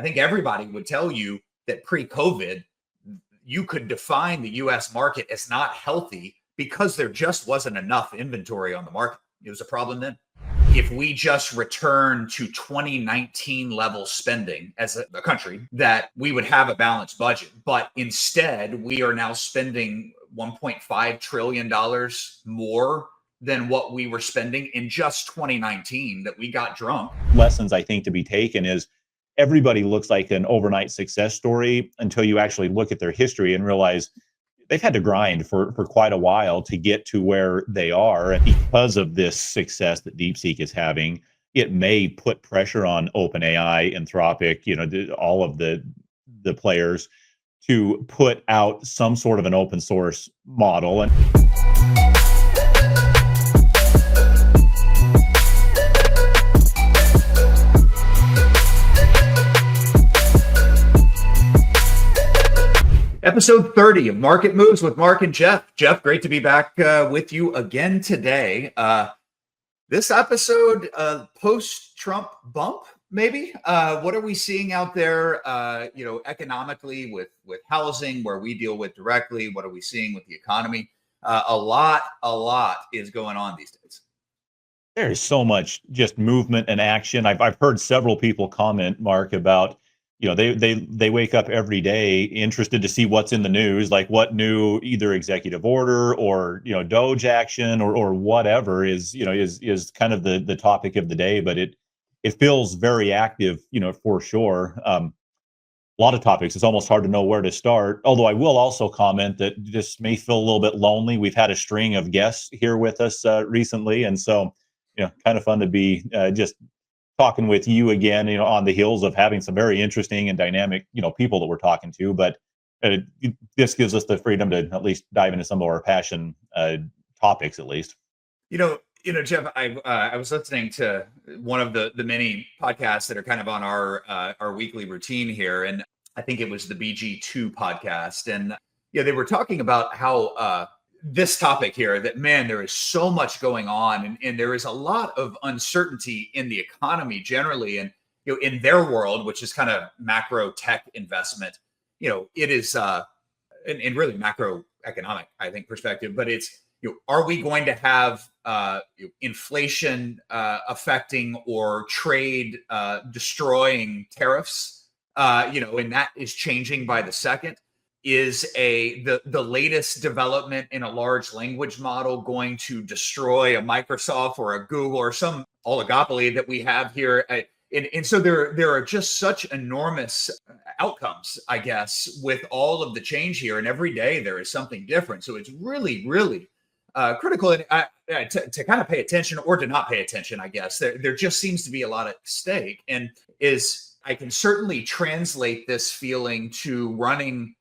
I think everybody would tell you that pre-COVID, you could define the US market as not healthy because there just wasn't enough inventory on the market. It was a problem then. If we just return to 2019 level spending as a country, that we would have a balanced budget. But instead, we are now spending $1.5 trillion more than what we were spending in just 2019 that we got drunk. Lessons I think to be taken is everybody looks like an overnight success story until you actually look at their history and realize they've had to grind for quite a while to get to where they are. And because of this success that DeepSeek is having, it may put pressure on OpenAI, Anthropic, all of the players to put out some sort of an open source model. And Episode 30 of Market Moves with Mark and Jeff. Jeff, great to be back with you again today. This episode, post-Trump bump, maybe. What are we seeing out there, economically with housing, where we deal with directly? What are we seeing with the economy? A lot is going on these days. There's so much just movement and action. I've heard several people comment, Mark, about they wake up every day interested to see what's in the news, like what new either executive order or DOGE action or whatever is kind of the topic of the day. But it feels very active, for sure. A lot of topics. It's almost hard to know where to start. Although I will also comment that this may feel a little bit lonely. We've had a string of guests here with us recently, and so kind of fun to be just talking with you again, on the heels of having some very interesting and dynamic, people that we're talking to. But this gives us the freedom to at least dive into some of our passion topics, at least. Jeff, I was listening to one of the many podcasts that are kind of on our weekly routine here, and I think it was the BG2 podcast, and they were talking about how this topic here, that man, there is so much going on, and there is a lot of uncertainty in the economy generally, and in their world, which is kind of macro tech investment, it is and really macroeconomic, I think, perspective, but it's are we going to have inflation affecting or trade destroying tariffs? And that is changing by the second. Is the latest development in a large language model going to destroy a Microsoft or a Google or some oligopoly that we have here? And so there are just such enormous outcomes, I guess, with all of the change here. And every day there is something different. So it's really, really critical to kind of pay attention or to not pay attention, I guess. There just seems to be a lot at stake. And I can certainly translate this feeling to running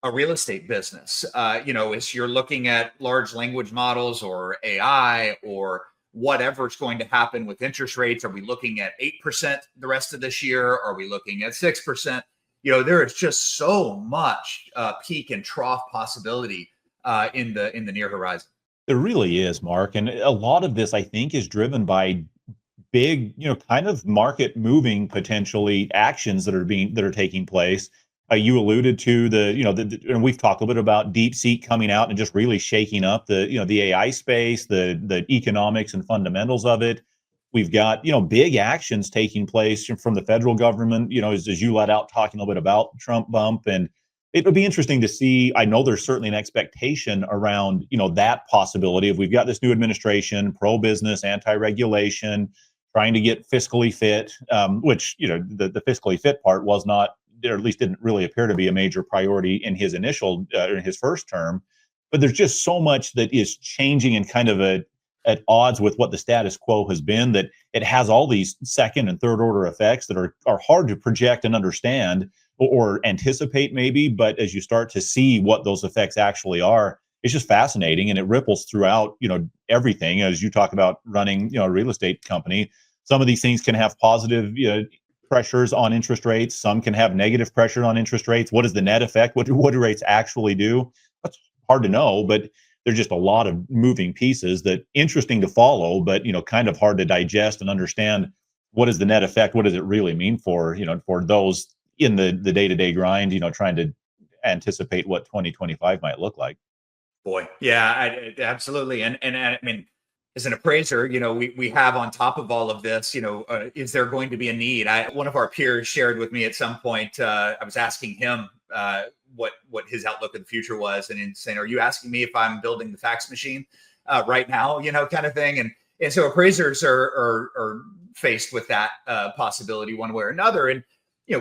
a real estate business, as you're looking at large language models or AI or whatever's going to happen with interest rates. Are we looking at 8% the rest of this year? Are we looking at 6%? There is just so much peak and trough possibility in the near horizon. There really is, Mark. And a lot of this, I think, is driven by big, kind of market moving potentially actions that are taking place. You alluded to and we've talked a little bit about DeepSeek coming out and just really shaking up the AI space, the economics and fundamentals of it. We've got, big actions taking place from the federal government, as you let out talking a little bit about Trump bump. And it would be interesting to see. I know there's certainly an expectation around, that possibility of we've got this new administration, pro-business, anti-regulation, trying to get fiscally fit, which, the fiscally fit part was not, or at least didn't really appear to be a major priority in his his first term. But there's just so much that is changing and kind of at odds with what the status quo has been, that it has all these second and third order effects that are hard to project and understand or anticipate maybe. But as you start to see what those effects actually are, it's just fascinating, and it ripples throughout, everything. As you talk about running, a real estate company, some of these things can have positive, pressures on interest rates. Some can have negative pressure on interest rates. What is the net effect? What do rates actually do? That's hard to know, but there's just a lot of moving pieces that interesting to follow, but kind of hard to digest and understand. What is the net effect? What does it really mean for for those in the day-to-day grind, trying to anticipate what 2025 might look like. Boy, yeah, absolutely. And I mean, as an appraiser, we have on top of all of this, is there going to be a need? One of our peers shared with me at some point. I was asking him what his outlook in the future was, and he's saying, "Are you asking me if I'm building the fax machine right now?" Kind of thing. And so appraisers are faced with that possibility one way or another. And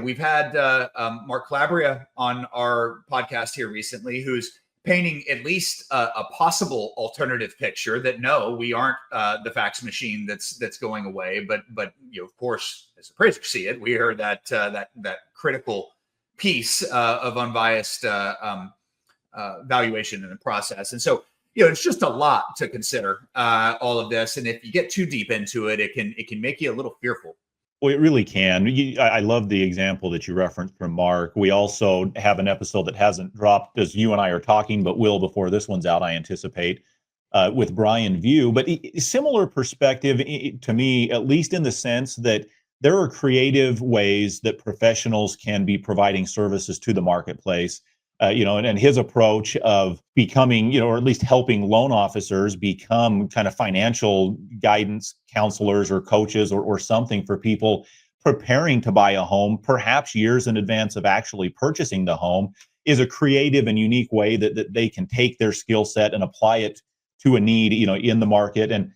we've had Mark Calabria on our podcast here recently, who's painting at least a possible alternative picture that no, we aren't the fax machine that's going away, but of course, as appraisers see it, we are that critical piece of unbiased valuation in the process. And so it's just a lot to consider all of this, and if you get too deep into it, it can make you a little fearful. Well, it really can. I love the example that you referenced from Mark. We also have an episode that hasn't dropped as you and I are talking, but will before this one's out, I anticipate, with Brian View. But similar perspective to me, at least in the sense that there are creative ways that professionals can be providing services to the marketplace. And his approach of becoming, or at least helping loan officers become kind of financial guidance counselors or coaches or something for people preparing to buy a home, perhaps years in advance of actually purchasing the home, is a creative and unique way that they can take their skill set and apply it to a need, in the market. And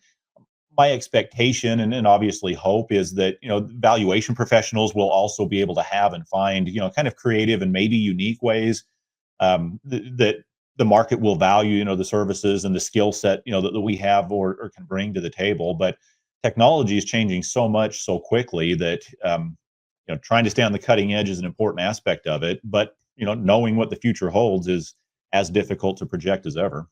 my expectation and obviously hope is that, valuation professionals will also be able to have and find, kind of creative and maybe unique ways that the market will value, the services and the skill set, that we have or can bring to the table. But technology is changing so much so quickly that, trying to stay on the cutting edge is an important aspect of it. But, knowing what the future holds is as difficult to project as ever.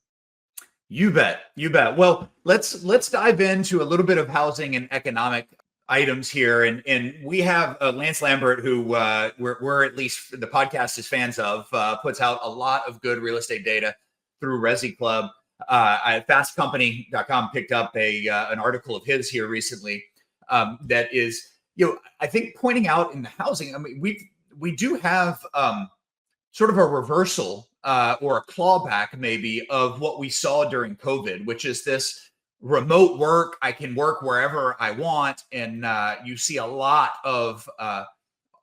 You bet. You bet. Well, let's dive into a little bit of housing and economic items here, and we have Lance Lambert, who we're at least the podcast is fans of, puts out a lot of good real estate data through Resi Club. Fastcompany.com picked up an article of his here recently that is, I think pointing out in the housing. I mean, we do have sort of a reversal or a clawback maybe of what we saw during COVID, which is this remote work. I can work wherever I want. And you see a lot of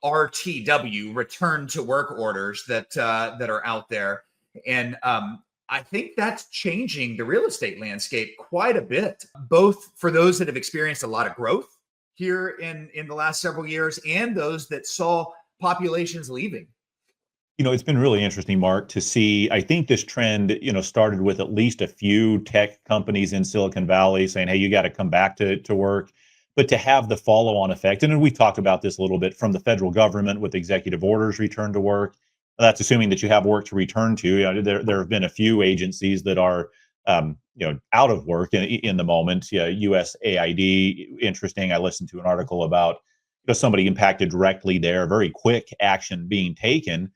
RTW, return to work orders that are out there. And I think that's changing the real estate landscape quite a bit, both for those that have experienced a lot of growth here in the last several years and those that saw populations leaving. It's been really interesting, Mark, to see. I think this trend, started with at least a few tech companies in Silicon Valley saying, hey, you got to come back to work. But to have the follow-on effect, and we talked about this a little bit, from the federal government with executive orders, return to work. That's assuming that you have work to return to. There have been a few agencies that are, out of work in the moment. USAID, interesting. I listened to an article about somebody impacted directly there. Very quick action being taken.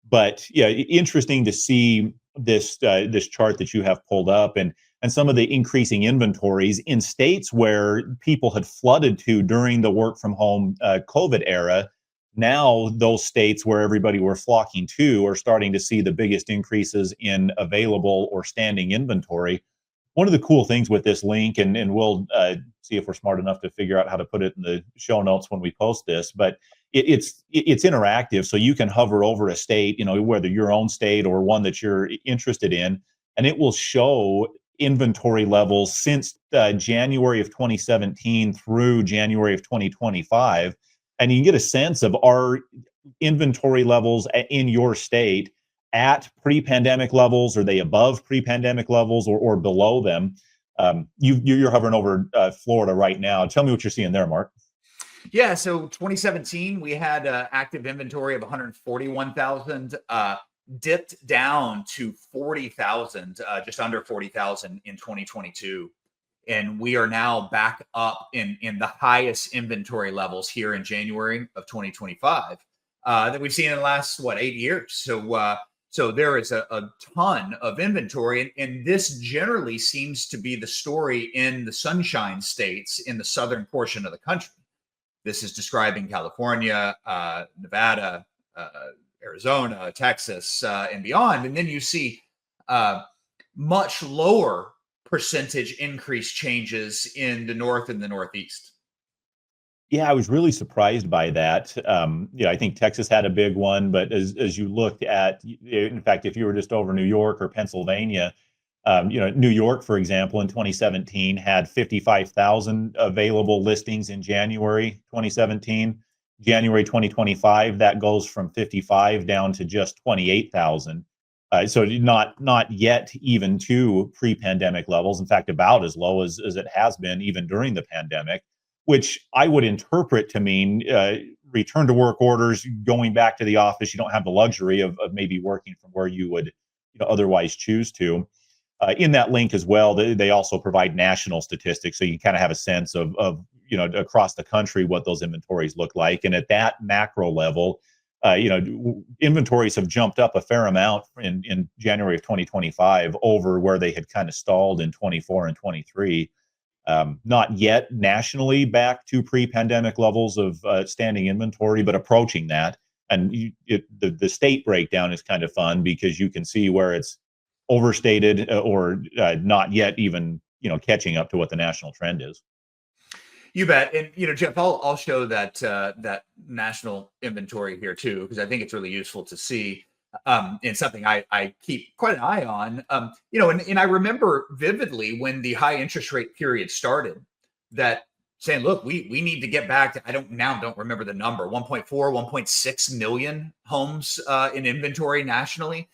But yeah, interesting to see this chart that you have pulled up, and some of the increasing inventories in states where people had flooded to during the work from home COVID era. Now those states where everybody were flocking to are starting to see the biggest increases in available or standing inventory. One of the cool things with this link, and we'll see if we're smart enough to figure out how to put it in the show notes when we post this, but it's interactive, so you can hover over a state, whether your own state or one that you're interested in, and it will show inventory levels since January of 2017 through January of 2025, and you can get a sense of, are inventory levels in your state at pre-pandemic levels? Are they above pre-pandemic levels or below them? You're hovering over Florida right now. Tell me what you're seeing there, Mark. Yeah, so 2017, we had active inventory of 141,000, dipped down to 40,000, just under 40,000 in 2022. And we are now back up in the highest inventory levels here in January of 2025 that we've seen in the last, 8 years. So there is a ton of inventory. And this generally seems to be the story in the sunshine states in the southern portion of the country. This is describing California, Nevada, Arizona, Texas, and beyond. And then you see much lower percentage increase changes in the North and the Northeast. Yeah, I was really surprised by that. I think Texas had a big one, but as you looked at, in fact, if you were just over New York or Pennsylvania, New York, for example, in 2017 had 55,000 available listings in January 2017. January 2025, that goes from 55 down to just 28,000. So not yet even to pre-pandemic levels. In fact, about as low as it has been even during the pandemic, which I would interpret to mean return to work orders, going back to the office. You don't have the luxury of maybe working from where you would otherwise choose to. In that link as well, they also provide national statistics, so you kind of have a sense of across the country what those inventories look like. And at that macro level, inventories have jumped up a fair amount in January of 2025 over where they had kind of stalled in 24 and 23. Not yet nationally back to pre-pandemic levels of standing inventory, but approaching that. And the state breakdown is kind of fun because you can see where it's overstated or not yet even catching up to what the national trend is. You bet. And Jeff, I'll show that that national inventory here too, because I think it's really useful to see, and something I keep quite an eye on. And I remember vividly when the high interest rate period started, that saying, look, we need to get back to, I don't remember the number, 1.4, 1.6 million homes in inventory nationally.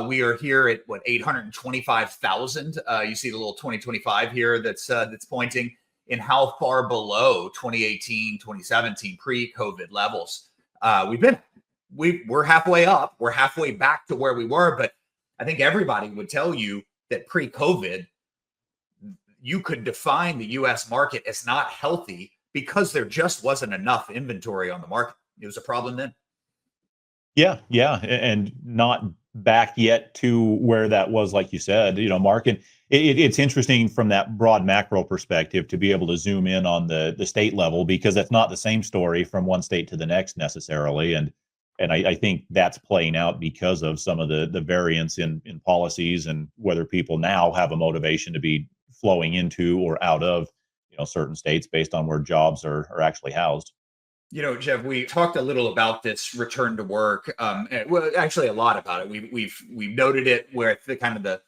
We are here at 825,000. You see the little 2025 here that's pointing in how far below 2018, 2017 pre-COVID levels we're halfway up. We're halfway back to where we were. But I think everybody would tell you that pre-COVID, you could define the U.S. market as not healthy because there just wasn't enough inventory on the market. It was a problem then. Yeah, and not back yet to where that was, like you said, Mark. And it's interesting from that broad macro perspective to be able to zoom in on the state level, because that's not the same story from one state to the next necessarily. And I think that's playing out because of some of the variance in policies and whether people now have a motivation to be flowing into or out of certain states based on where jobs are actually housed. Jeff, we talked a little about this return to work. Well, actually, a lot about it. We've noted it where the kind of the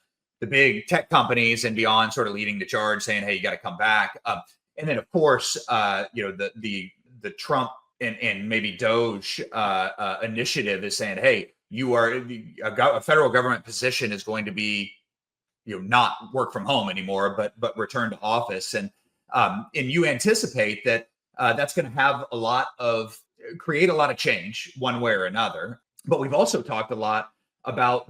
big tech companies and beyond sort of leading the charge, saying, "Hey, you got to come back." And then, of course, the Trump and maybe DOGE initiative is saying, "Hey, a federal government position is going to be, not work from home anymore, but return to office." And you anticipate that. That's going to create a lot of change one way or another. But we've also talked a lot about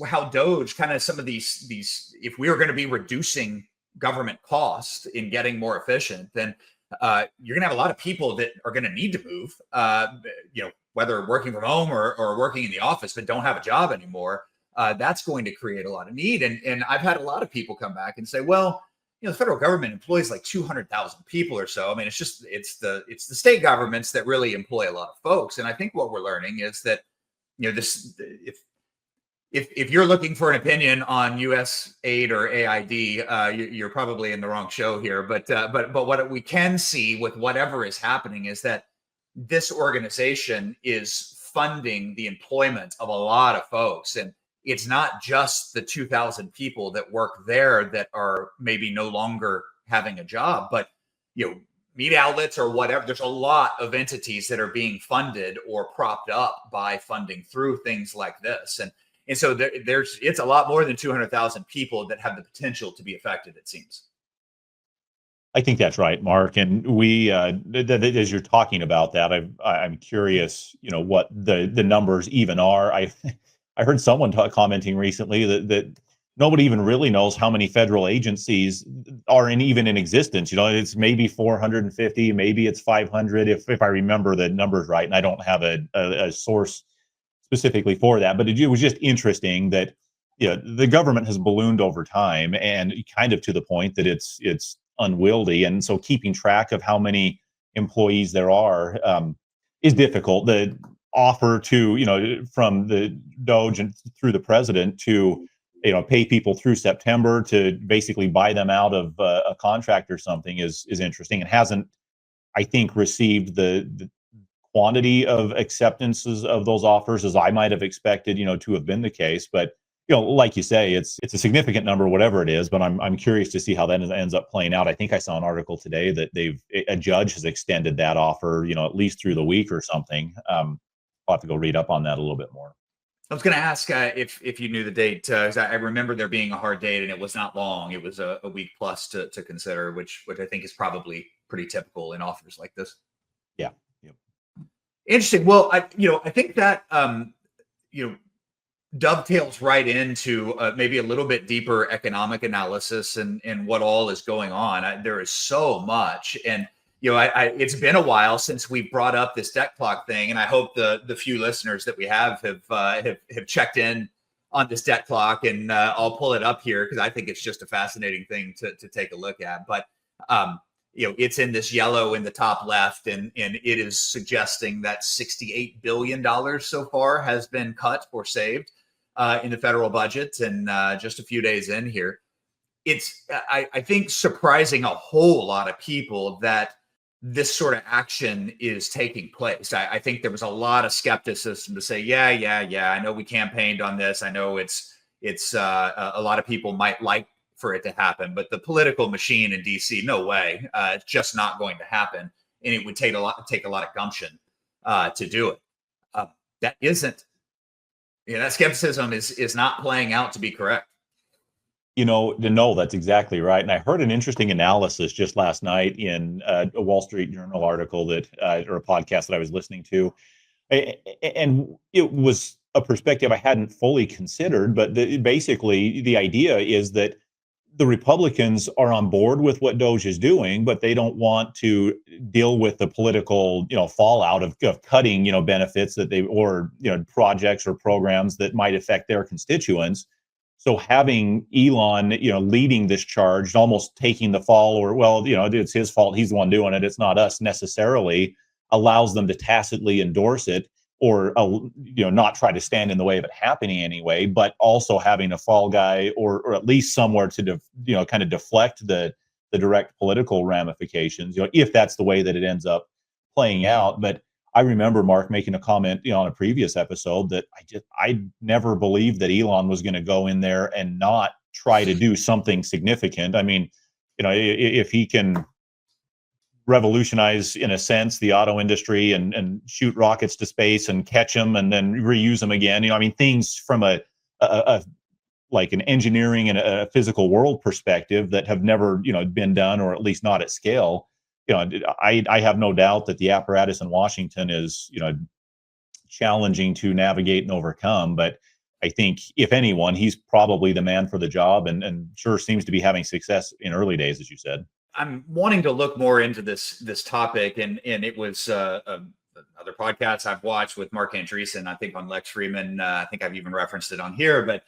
how DOGE kind of some of these if we are going to be reducing government costs in getting more efficient, then you're going to have a lot of people that are going to need to move, whether working from home or working in the office, but don't have a job anymore. That's going to create a lot of need. And I've had a lot of people come back and say, well, the federal government employs like 200,000 people or so. I mean, it's the state governments that really employ a lot of folks. And I think what we're learning is that, if you're looking for an opinion on U.S. aid or AID, you're probably in the wrong show here. But what we can see with whatever is happening is that this organization is funding the employment of a lot of folks. And it's not just the 2,000 people that work there that are maybe no longer having a job, but media outlets or whatever. There's a lot of entities that are being funded or propped up by funding through things like this, and so it's a lot more than 200,000 people that have the potential to be affected, it seems. I think that's right, Mark. And we, as you're talking about that, I'm curious, what the numbers even are. I heard someone commenting recently that nobody even really knows how many federal agencies are even in existence. It's maybe 450, maybe it's 500, if I remember the numbers right. And I don't have a source specifically for that, but it was just interesting that the government has ballooned over time, and kind of to the point that it's unwieldy. And so keeping track of how many employees there are is difficult. offer to, from the DOGE and through the president to, pay people through September to basically buy them out of a contract or something is interesting. It hasn't, I think, received the quantity of acceptances of those offers as I might have expected, to have been the case. But like you say, it's a significant number, whatever it is. But I'm curious to see how that ends up playing out. I think I saw an article today that a judge has extended that offer, at least through the week or something. I'll have to go read up on that a little bit more. I was going to ask if you knew the date. 'Cause I remember there being a hard date, and it was not long. It was a week plus to consider, which I think is probably pretty typical in offers like this. Yeah. Yep. Interesting. Well, I think that you know dovetails right into maybe a little bit deeper economic analysis and what all is going on. There is so much, and it's been a while since we brought up this debt clock thing, and I hope the few listeners that we have checked in on this debt clock, and I'll pull it up here because I think it's just a fascinating thing to take a look at. But it's in this yellow in the top left, and it is suggesting that $68 billion so far has been cut or saved in the federal budget, and just a few days in here. It's, I think, surprising a whole lot of people that this sort of action is taking place. I think there was a lot of skepticism to say, yeah, I know we campaigned on this. I know it's a lot of people might like for it to happen, but the political machine in DC, no way, it's just not going to happen. And it would take a lot of gumption to do it. That isn't, that skepticism is not playing out to be correct. No, that's exactly right. And I heard an interesting analysis just last night in a Wall Street Journal article or a podcast that I was listening to. And it was a perspective I hadn't fully considered, but basically the idea is that the Republicans are on board with what DOGE is doing, but they don't want to deal with the political, fallout of cutting, benefits or projects or programs that might affect their constituents. So having Elon, leading this charge, almost taking the fall, or, it's his fault, he's the one doing it, it's not us necessarily, allows them to tacitly endorse it, or not try to stand in the way of it happening anyway, but also having a fall guy or at least somewhere to kind of deflect the direct political ramifications, if that's the way that it ends up playing out. But I remember Mark making a comment, on a previous episode that I never believed that Elon was going to go in there and not try to do something significant. I mean, if he can revolutionize, in a sense, the auto industry and shoot rockets to space and catch them and then reuse them again, things from a like an engineering and a physical world perspective that have never, been done, or at least not at scale. I have no doubt that the apparatus in Washington is, challenging to navigate and overcome. But I think, if anyone, he's probably the man for the job, and sure seems to be having success in early days, as you said. I'm wanting to look more into this topic, and it was other podcasts I've watched with Mark Andreessen, I think on Lex Fridman. I think I've even referenced it on here, but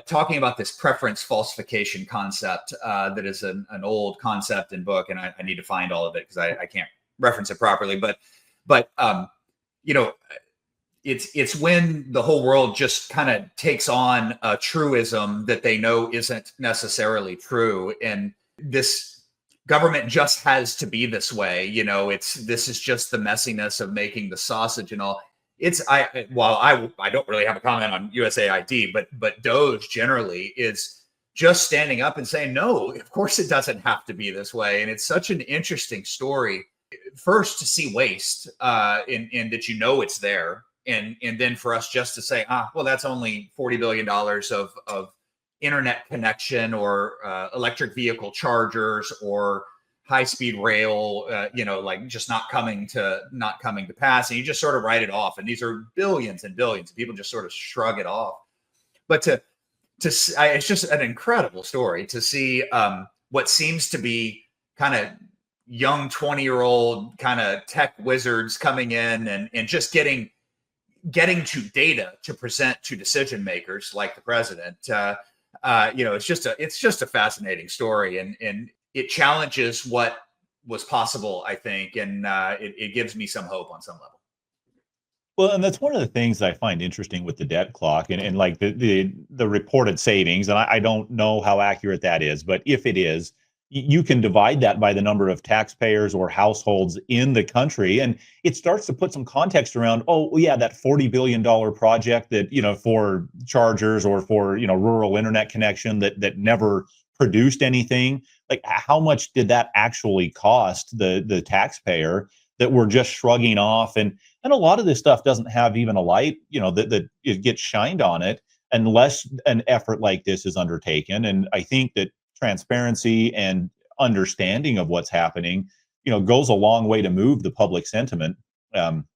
talking about this preference falsification concept that is an old concept and book, and I need to find all of it because I can't reference it properly. But it's when the whole world just kind of takes on a truism that they know isn't necessarily true, and this government just has to be this way. This is just the messiness of making the sausage and all. I don't really have a comment on USAID, but DOGE generally is just standing up and saying, no, of course it doesn't have to be this way. And it's such an interesting story, first to see waste and that it's there. And then for us just to say, well, that's only $40 billion of internet connection, or electric vehicle chargers, or high-speed rail, like just not coming to pass, and you just sort of write it off. And these are billions and billions, and people just sort of shrug it off. But it's just an incredible story to see what seems to be kind of young 20-year-old kind of tech wizards coming in and just getting to data to present to decision makers like the president. It's just a fascinating story, and it challenges what was possible, I think, and it gives me some hope on some level. Well, and that's one of the things that I find interesting with the debt clock and like the reported savings. And I don't know how accurate that is, but if it is, you can divide that by the number of taxpayers or households in the country. And it starts to put some context around, oh, well, yeah, that $40 billion project that, for chargers or for, rural internet connection that never produced anything. Like how much did that actually cost the taxpayer that we're just shrugging off? And a lot of this stuff doesn't have even a light, that it gets shined on it unless an effort like this is undertaken. And I think that transparency and understanding of what's happening, goes a long way to move the public sentiment. Um,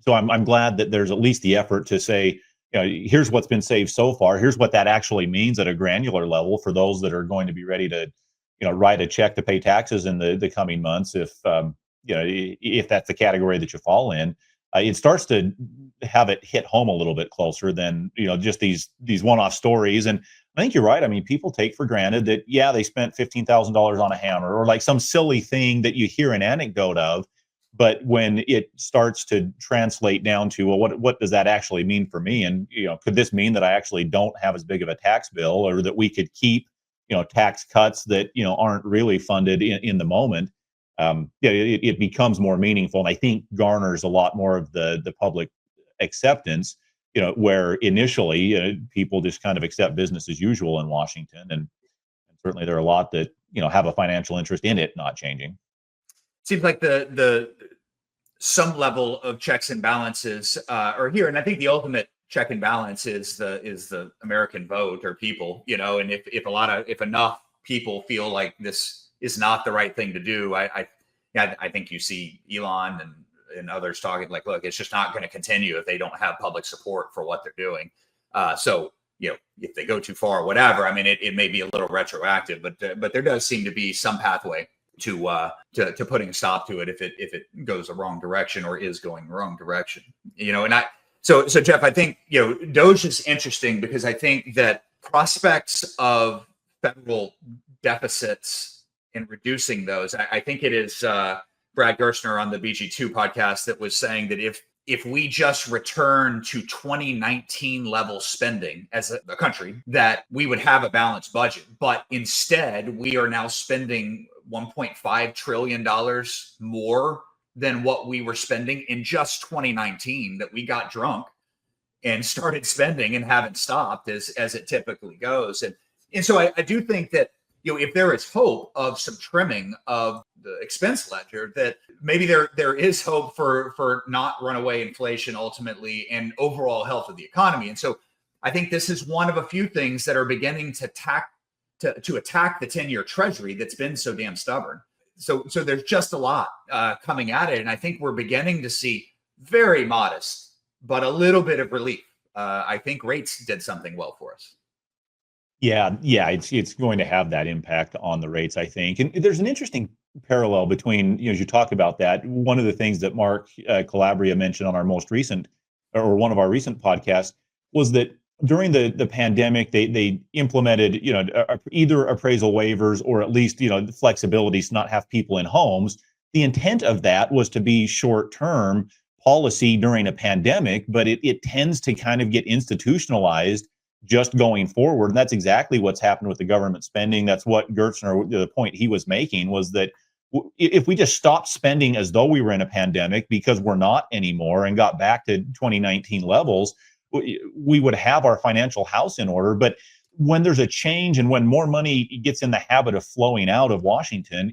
so I'm glad that there's at least the effort to say, here's what's been saved so far. Here's what that actually means at a granular level for those that are going to be ready to, write a check to pay taxes in the coming months. If that's the category that you fall in, it starts to have it hit home a little bit closer than just these one-off stories. And I think you're right. I mean, people take for granted that they spent $15,000 on a hammer or like some silly thing that you hear an anecdote of. But when it starts to translate down to, well, what does that actually mean for me? And could this mean that I actually don't have as big of a tax bill, or that we could keep tax cuts that aren't really funded in the moment? It becomes more meaningful, and I think garners a lot more of the public acceptance. Where initially people just kind of accept business as usual in Washington, and certainly there are a lot that have a financial interest in it not changing. Seems like the some level of checks and balances are here, and I think the ultimate check and balance is the American vote or people, and if enough people feel like this is not the right thing to do, I think you see Elon and others talking like, look, it's just not going to continue if they don't have public support for what they're doing. So if they go too far, whatever. I mean, it may be a little retroactive, but there does seem to be some pathway to putting a stop to it if it goes the wrong direction or is going the wrong direction. So Jeff, I think DOGE is interesting because I think that prospects of federal deficits and reducing those. I think it is Brad Gerstner on the BG2 podcast that was saying that if we just return to 2019 level spending as a country, that we would have a balanced budget. But instead, we are now spending $1.5 trillion more than what we were spending in just 2019, that we got drunk and started spending and haven't stopped as it typically goes. And so I do think that, if there is hope of some trimming of the expense ledger, that maybe there is hope for not runaway inflation ultimately and overall health of the economy. And so I think this is one of a few things that are beginning to attack the 10-year treasury that's been so damn stubborn. So there's just a lot coming at it. And I think we're beginning to see very modest, but a little bit of relief. I think rates did something well for us. Yeah, it's going to have that impact on the rates, I think. And there's an interesting parallel between, as you talk about that, one of the things that Mark Calabria mentioned on our most recent, or one of our recent podcasts, was that during the pandemic, they implemented, either appraisal waivers or at least, the flexibility to not have people in homes. The intent of that was to be short-term policy during a pandemic, but it tends to kind of get institutionalized just going forward. And that's exactly what's happened with the government spending. That's what Gertzner, the point he was making was that if we just stopped spending as though we were in a pandemic, because we're not anymore, and got back to 2019 levels, we would have our financial house in order. But when there's a change and when more money gets in the habit of flowing out of Washington,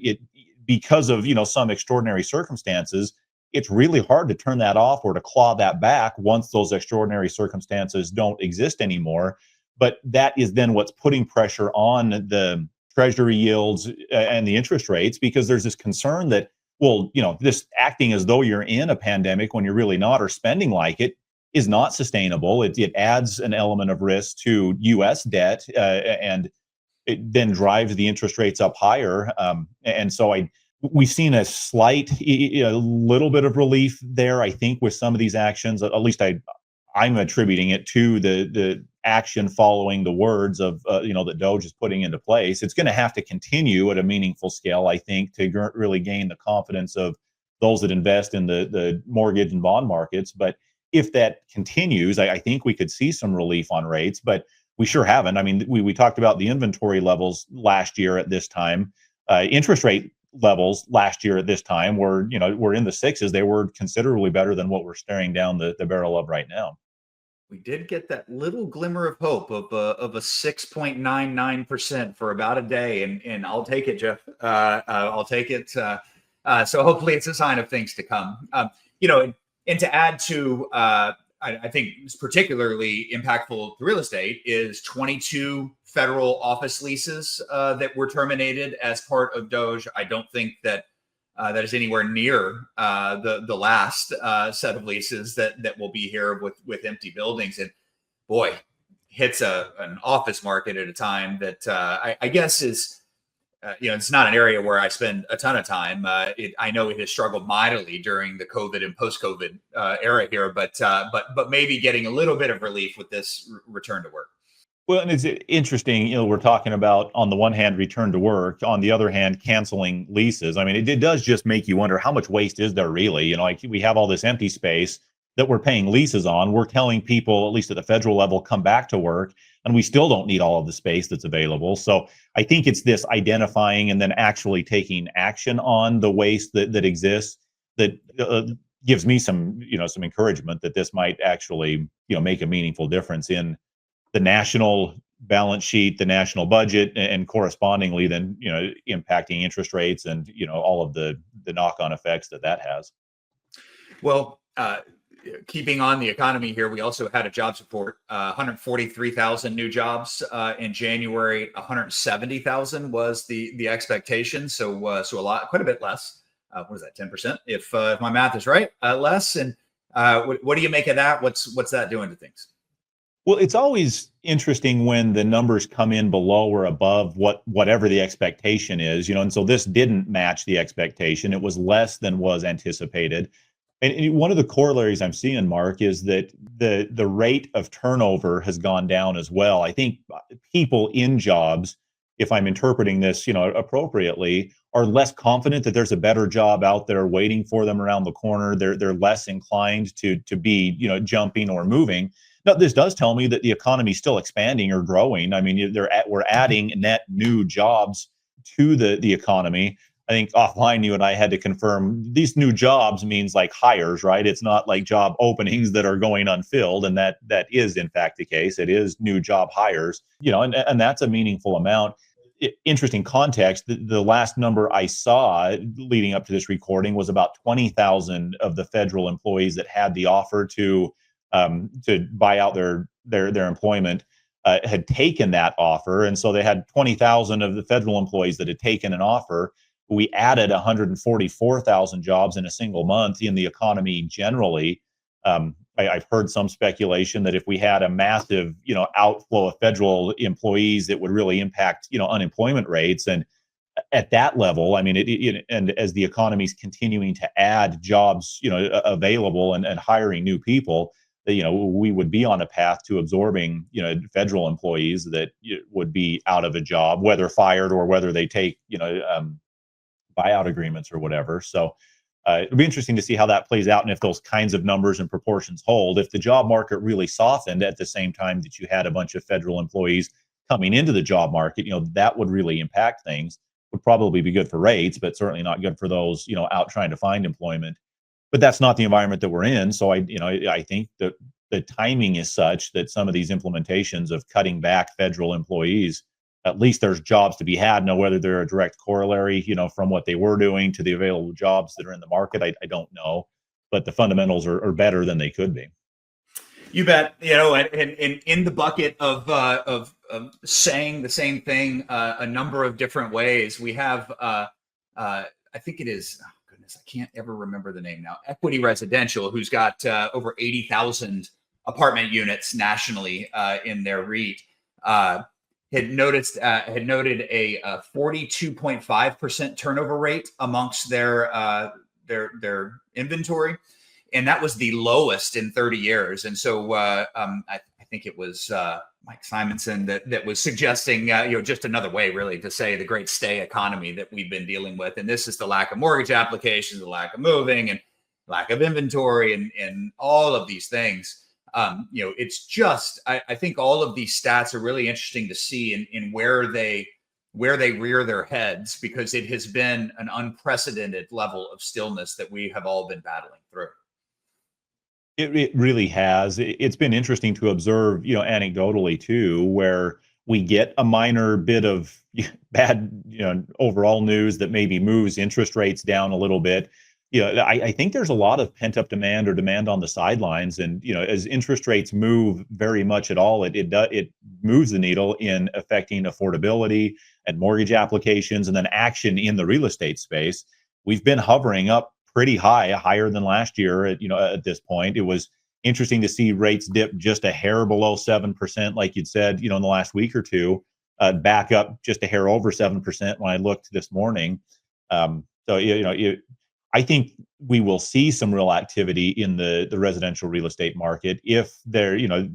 because of some extraordinary circumstances, it's really hard to turn that off or to claw that back once those extraordinary circumstances don't exist anymore. But that is then what's putting pressure on the treasury yields and the interest rates, because there's this concern that, well, this acting as though you're in a pandemic when you're really not, or spending like it, is not sustainable. It adds an element of risk to U.S. debt, and it then drives the interest rates up higher. And so we've seen a little bit of relief there, I think, with some of these actions. At least I'm attributing it to the action following the words of that DOGE is putting into place. It's going to have to continue at a meaningful scale, I think, to really gain the confidence of those that invest in the mortgage and bond markets. But if that continues, I think we could see some relief on rates, but we sure haven't. I mean, we talked about the inventory levels last year at this time. Interest rate levels last year at this time were in the sixes. They were considerably better than what we're staring down the barrel of right now. We did get that little glimmer of hope of a 6.99% for about a day, and I'll take it, Jeff. I'll take it. So hopefully, it's a sign of things to come. And to add to, I think it's particularly impactful to real estate is 22 federal office leases that were terminated as part of DOGE. I don't think that that is anywhere near the last set of leases that will be here with empty buildings. And boy, hits an office market at a time that I guess is it's not an area where I spend a ton of time. I know it has struggled mightily during the COVID and post-COVID era here, but maybe getting a little bit of relief with this return to work. Well, and it's interesting, we're talking about, on the one hand, return to work, on the other hand, canceling leases. I mean, it does just make you wonder, how much waste is there really? Like, we have all this empty space that we're paying leases on. We're telling people, at least at the federal level, come back to work, and we still don't need all of the space that's available. So I think it's this identifying and then actually taking action on the waste that exists that gives me some encouragement that this might actually, make a meaningful difference in the national balance sheet, the national budget, and correspondingly then, impacting interest rates and, all of the knock-on effects that has. Well, keeping on the economy here, we also had a jobs report, 143,000 new jobs in January. 170,000 was the expectation. So quite a bit less. What is that, 10%? If my math is right, less. And what do you make of that? What's that doing to things? Well, it's always interesting when the numbers come in below or above whatever the expectation is, and so this didn't match the expectation. It was less than was anticipated. And one of the corollaries I'm seeing, Mark, is that the rate of turnover has gone down as well. I think people in jobs, if I'm interpreting this, appropriately, are less confident that there's a better job out there waiting for them around the corner. They're less inclined to be, jumping or moving. Now, this does tell me that the economy is still expanding or growing. I mean, we're adding net new jobs to the economy. I think offline, you and I had to confirm these new jobs means like hires, right? It's not like job openings that are going unfilled. And that is in fact the case. It is new job hires, and that's a meaningful amount. Interesting context. The last number I saw leading up to this recording was about 20,000 of the federal employees that had the offer to buy out their employment had taken that offer. And so they had 20,000 of the federal employees that had taken an offer. We added 144,000 jobs in a single month in the economy generally. I've heard some speculation that if we had a massive, outflow of federal employees, it would really impact, unemployment rates. And at that level, I mean, and as the economy is continuing to add jobs, available and hiring new people, we would be on a path to absorbing, federal employees that would be out of a job, whether fired or whether they take, buyout agreements or whatever. So it'll be interesting to see how that plays out and if those kinds of numbers and proportions hold. If the job market really softened at the same time that you had a bunch of federal employees coming into the job market, that would really impact things. Would probably be good for rates, but certainly not good for those, out trying to find employment. But that's not the environment that we're in. So I think that the timing is such that some of these implementations of cutting back federal employees, at least there's jobs to be had. Now, whether they're a direct corollary, from what they were doing to the available jobs that are in the market, I don't know. But the fundamentals are better than they could be. You bet. And in the bucket of saying the same thing a number of different ways, we have I think it is. I can't ever remember the name now. Equity Residential, who's got over 80,000 apartment units nationally in their REIT, had noted a 42.5% turnover rate amongst their inventory, and that was the lowest in 30 years. And so I think it was Mike Simonson that was suggesting, just another way really to say the great stay economy that we've been dealing with. And this is the lack of mortgage applications, the lack of moving. And lack of inventory, and all of these things. It's just I think all of these stats are really interesting to see in where they rear their heads, because it has been an unprecedented level of stillness that we have all been battling through. It really has. It's been interesting to observe, anecdotally too, where we get a minor bit of bad, overall news that maybe moves interest rates down a little bit. I think there's a lot of pent-up demand or demand on the sidelines, and as interest rates move very much at all, it moves the needle in affecting affordability and mortgage applications, and then action in the real estate space. We've been hovering up pretty high, higher than last year at this point. It was interesting to see rates dip just a hair below 7%, like you'd said, in the last week or two, back up just a hair over 7% when I looked this morning. So, I think we will see some real activity in the residential real estate market if the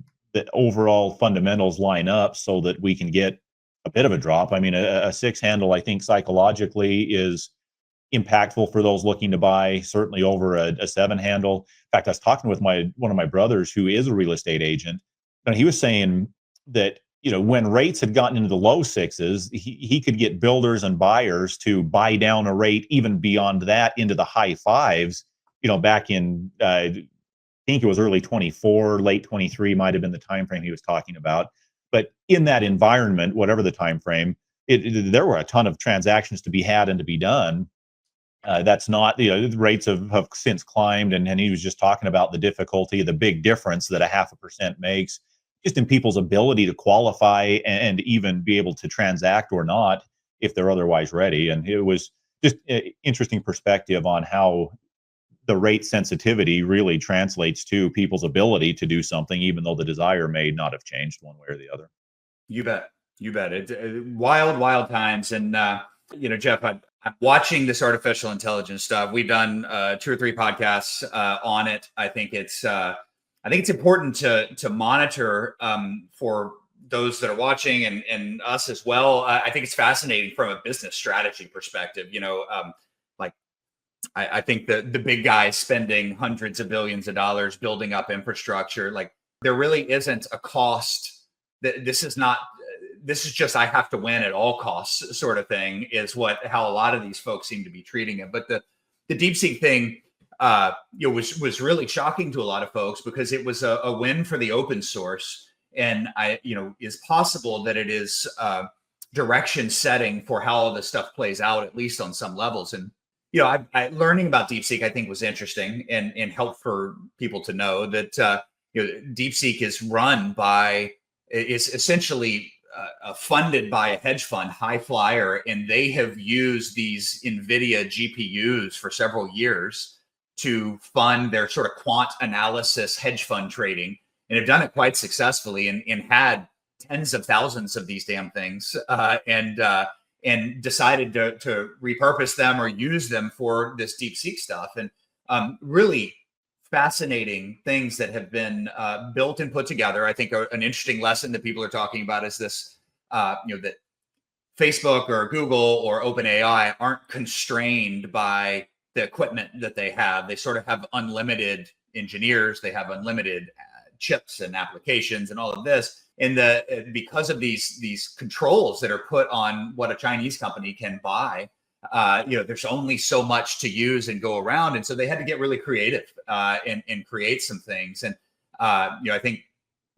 overall fundamentals line up so that we can get a bit of a drop. I mean, a six handle, I think psychologically is impactful for those looking to buy, certainly over a seven handle. In fact, I was talking with one of my brothers who is a real estate agent, and he was saying that when rates had gotten into the low sixes, he could get builders and buyers to buy down a rate even beyond that into the high fives. Back in I think it was early 24, late 23 might have been the time frame he was talking about. But in that environment, whatever the time frame, there were a ton of transactions to be had and to be done. That's not, the rates have since climbed, and he was just talking about the difficulty, the big difference that a 0.5% makes just in people's ability to qualify and even be able to transact or not if they're otherwise ready. And it was just an interesting perspective on how the rate sensitivity really translates to people's ability to do something, even though the desire may not have changed one way or the other. You bet. You bet. It's wild, wild times. And, Jeff, I'm watching this artificial intelligence stuff. We've done 2 or 3 podcasts on it. I think it's important to monitor for those that are watching and us as well. I think it's fascinating from a business strategy perspective. Like I think the big guys spending hundreds of billions of dollars building up infrastructure, like there really isn't a cost. This is not. This is just I have to win at all costs sort of thing is how a lot of these folks seem to be treating it. But the DeepSeek thing, was really shocking to a lot of folks because it was a win for the open source, and is possible that it is direction setting for how all this stuff plays out, at least on some levels. And I learning about DeepSeek I think was interesting and helped for people to know that DeepSeek is essentially funded by a hedge fund, High Flyer, and they have used these NVIDIA GPUs for several years to fund their sort of quant analysis hedge fund trading, and have done it quite successfully and had tens of thousands of these damn things and decided to repurpose them or use them for this DeepSeek stuff. And really fascinating things that have been built and put together. I think an interesting lesson that people are talking about is this, that Facebook or Google or OpenAI aren't constrained by the equipment that they have. They sort of have unlimited engineers. They have unlimited chips and applications and all of this. And because of these controls that are put on what a Chinese company can buy, there's only so much to use and go around. And so they had to get really creative and create some things. And, I think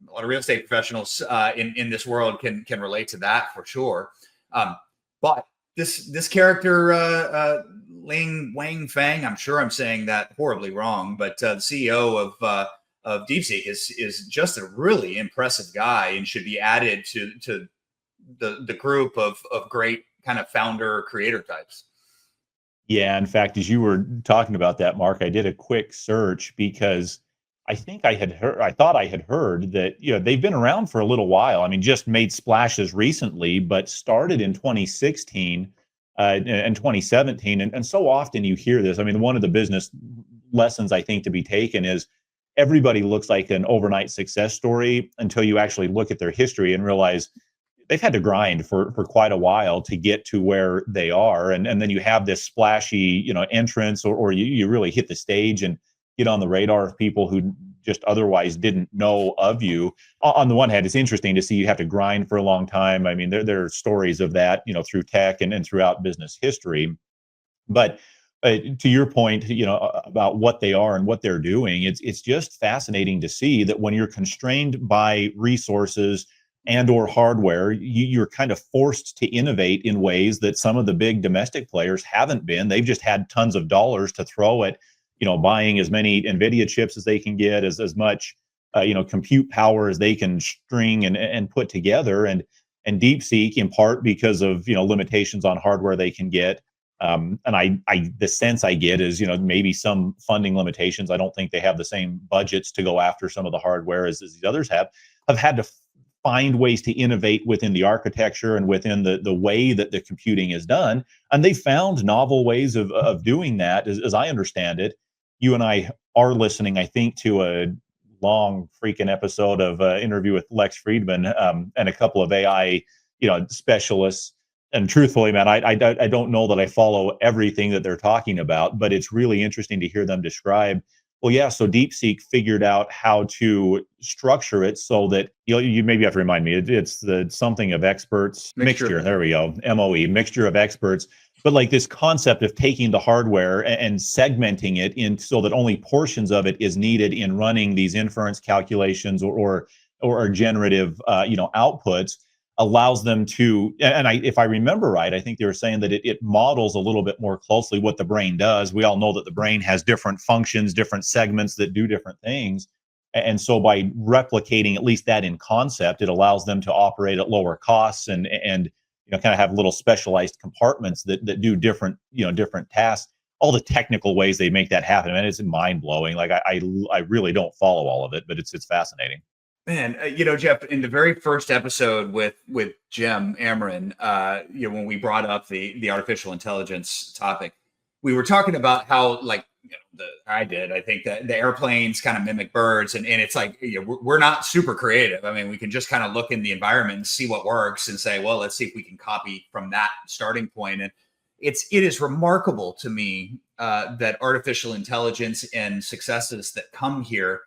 a lot of real estate professionals in this world can relate to that for sure. But this character, Ling Wang Fang, I'm sure I'm saying that horribly wrong, but the CEO of DeepSeek is just a really impressive guy and should be added to the group of great kind of founder creator types. Yeah, in fact, as you were talking about that, Mark, I did a quick search because I thought I had heard that, they've been around for a little while. I mean, just made splashes recently, but started in 2016 and 2017. And so often you hear this. I mean, one of the business lessons I think to be taken is everybody looks like an overnight success story until you actually look at their history and realize they've had to grind for quite a while to get to where they are, and then you have this splashy entrance, or you really hit the stage and get on the radar of people who just otherwise didn't know of you. On the one hand, it's interesting to see you have to grind for a long time. I mean, there are stories of that through tech and throughout business history. But to your point, about what they are and what they're doing, it's just fascinating to see that when you're constrained by resources and or hardware, you're kind of forced to innovate in ways that some of the big domestic players haven't been. They've just had tons of dollars to throw at, buying as many NVIDIA chips as they can get, as much, compute power as they can string and put together, and DeepSeek, in part because of limitations on hardware they can get. And the sense I get is, maybe some funding limitations. I don't think they have the same budgets to go after some of the hardware as these others have had to find ways to innovate within the architecture and within the way that the computing is done. And they found novel ways of doing that, as I understand it. You and I are listening, I think, to a long freaking episode of interview with Lex Friedman, and a couple of AI, specialists. And truthfully, man, I don't know that I follow everything that they're talking about, but it's really interesting to hear them describe. Well, yeah, so DeepSeek figured out how to structure it so that you maybe have to remind me. It's the something of experts mixture. There we go, MOE, mixture of experts. But like this concept of taking the hardware and segmenting it in so that only portions of it is needed in running these inference calculations or generative outputs, allows them to, and if I remember right, I think they were saying that it models a little bit more closely what the brain does. We all know that the brain has different functions, different segments that do different things. And so by replicating at least that in concept, it allows them to operate at lower costs and kind of have little specialized compartments that do different, different tasks. All the technical ways they make that happen, and it's mind blowing. Like I really don't follow all of it, but it's fascinating. Man, Jeff, in the very first episode with Jim Amarin, when we brought up the artificial intelligence topic, we were talking about how, like, I think that the airplanes kind of mimic birds, and it's like, we're not super creative. I mean, we can just kind of look in the environment and see what works and say, well, let's see if we can copy from that starting point. And it is remarkable to me that artificial intelligence and successes that come here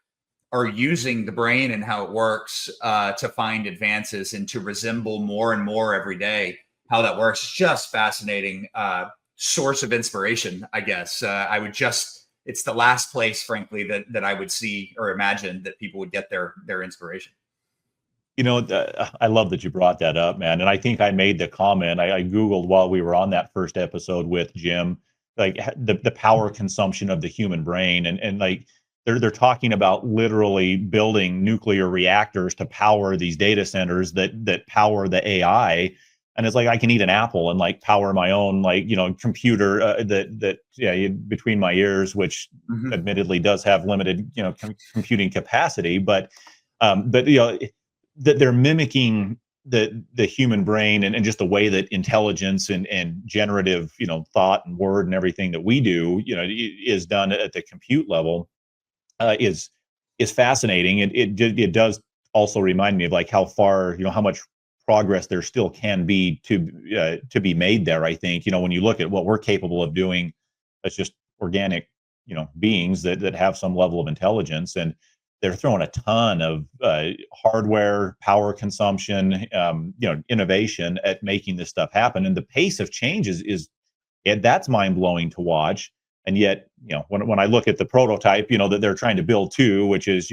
are using the brain and how it works to find advances and to resemble more and more every day how that works. It's just fascinating source of inspiration, I guess. It's the last place, frankly, that I would see or imagine that people would get their inspiration. I love that you brought that up, man. And I think I made the comment, I Googled while we were on that first episode with Jim, like the power consumption of the human brain. And like, they're talking about literally building nuclear reactors to power these data centers that power the AI. And it's like, I can eat an apple and like power my own, like, that between my ears, which admittedly does have limited, computing capacity, but that they're mimicking the human brain and just the way that intelligence and generative, thought and word and everything that we do, is done at the compute level. Is fascinating. It does also remind me of like how far, how much progress there still can be to be made there. I think, when you look at what we're capable of doing as just organic, beings that have some level of intelligence, and they're throwing a ton of hardware, power consumption, innovation at making this stuff happen. And the pace of change is that's mind blowing to watch. And yet, when I look at the prototype, that they're trying to build too, which is,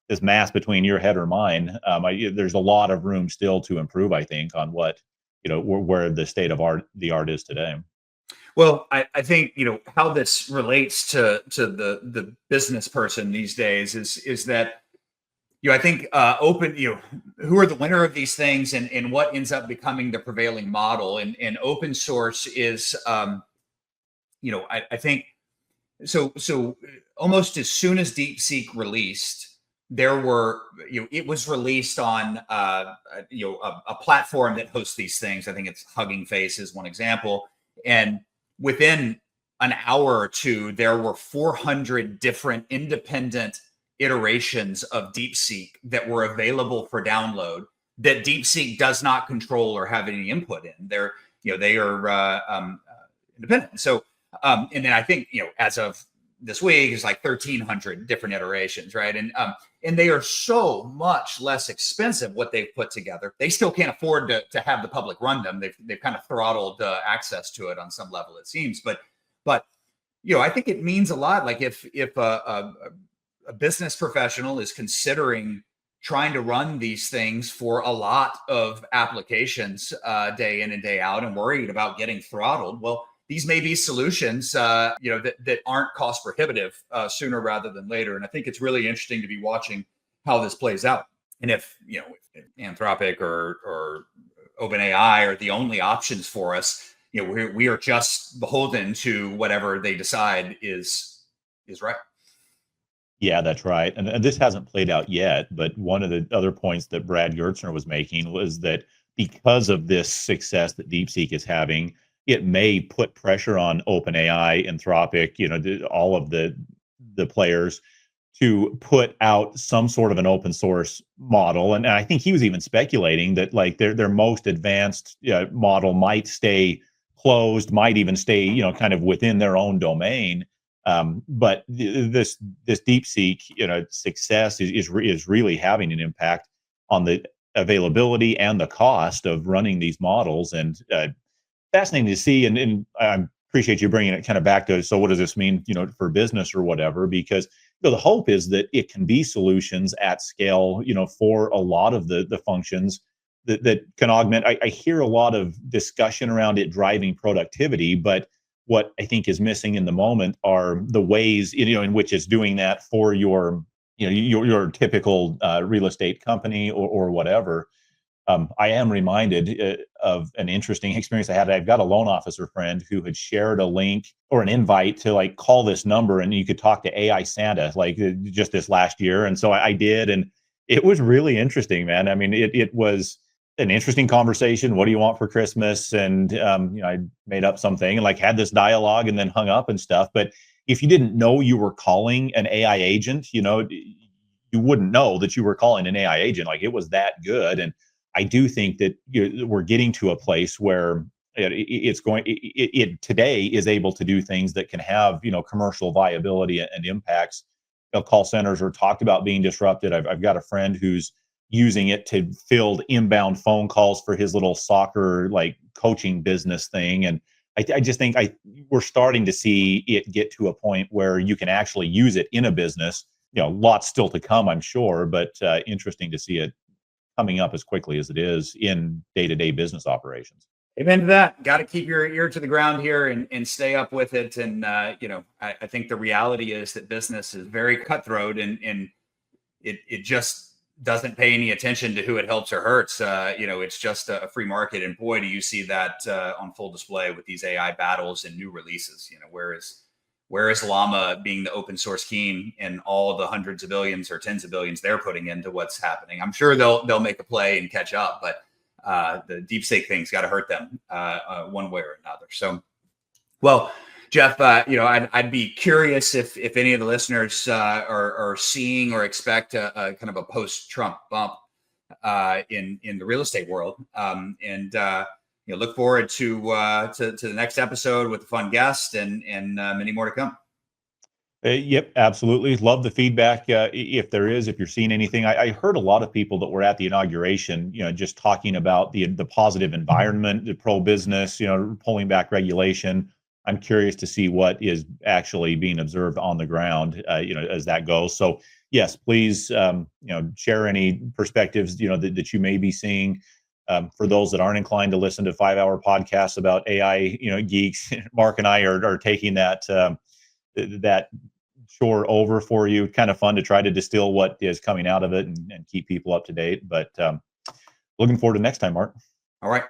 this mass between your head or mine, there's a lot of room still to improve, I think, on what, where the state of the art is today. Well, I think, how this relates to the business person these days is that, I think open, who are the winner of these things and what ends up becoming the prevailing model, and open source is, I think so almost as soon as DeepSeek released, there were, it was released on, a platform that hosts these things. I think it's Hugging Face is one example. And within an hour or two, there were 400 different independent iterations of DeepSeek that were available for download. that DeepSeek does not control or have any input in. They are independent. So, and then I think, as of this week, it's like 1,300 different iterations, right? And they are so much less expensive what they've put together. They still can't afford to have the public run them. They've kind of throttled access to it on some level, it seems. But I think it means a lot. Like if a business professional is considering trying to run these things for a lot of applications day in and day out and worried about getting throttled, well, these may be solutions, that aren't cost prohibitive sooner rather than later. And I think it's really interesting to be watching how this plays out. And if Anthropic or OpenAI are the only options for us, we are just beholden to whatever they decide is right. Yeah, that's right. And this hasn't played out yet, but one of the other points that Brad Gertzner was making was that because of this success that DeepSeek is having, it may put pressure on OpenAI, Anthropic, all of the players to put out some sort of an open source model. And I think he was even speculating that like their most advanced model might stay closed, might even stay, kind of within their own domain. But this DeepSeek, success is really having an impact on the availability and the cost of running these models, and fascinating to see. And I appreciate you bringing it kind of back to, so what does this mean, for business or whatever? Because the hope is that it can be solutions at scale, for a lot of the functions that can augment. I hear a lot of discussion around it driving productivity, but what I think is missing in the moment are the ways, in which it's doing that for your typical real estate company or whatever. I am reminded of an interesting experience I had. I've got a loan officer friend who had shared a link or an invite to like call this number and you could talk to AI Santa like just this last year. And so I did, and it was really interesting, man. I mean, it was an interesting conversation. What do you want for Christmas? And I made up something and like had this dialogue and then hung up and stuff. But if you didn't know you were calling an AI agent, you wouldn't know that you were calling an AI agent. Like it was that good. And I do think that we're getting to a place where it today is able to do things that can have commercial viability and impacts. Call centers are talked about being disrupted. I've got a friend who's using it to field inbound phone calls for his little soccer like coaching business thing, and I just think we're starting to see it get to a point where you can actually use it in a business. Lots still to come, I'm sure, but interesting to see it coming up as quickly as it is in day-to-day business operations. Amen to that. Got to keep your ear to the ground here and stay up with it. And, I think the reality is that business is very cutthroat and it just doesn't pay any attention to who it helps or hurts. It's just a free market. And boy, do you see that on full display with these AI battles and new releases, whereas Llama being the open source king and all the hundreds of billions or tens of billions they're putting into what's happening. I'm sure they'll make a play and catch up, but the DeepSeek thing's got to hurt them one way or another. So, well, Jeff, I'd be curious if any of the listeners are seeing or expect a kind of a post-Trump bump in the real estate world, and look forward to the next episode with a fun guest and many more to come. Yep, absolutely. Love the feedback. If you're seeing anything, I heard a lot of people that were at the inauguration, just talking about the positive environment, the pro business, pulling back regulation. I'm curious to see what is actually being observed on the ground, as that goes. So yes, please, share any perspectives, that you may be seeing. For those that aren't inclined to listen to 5-hour podcasts about AI, geeks, Mark and I are taking that chore over for you. Kind of fun to try to distill what is coming out of it and keep people up to date. But looking forward to next time, Mark. All right.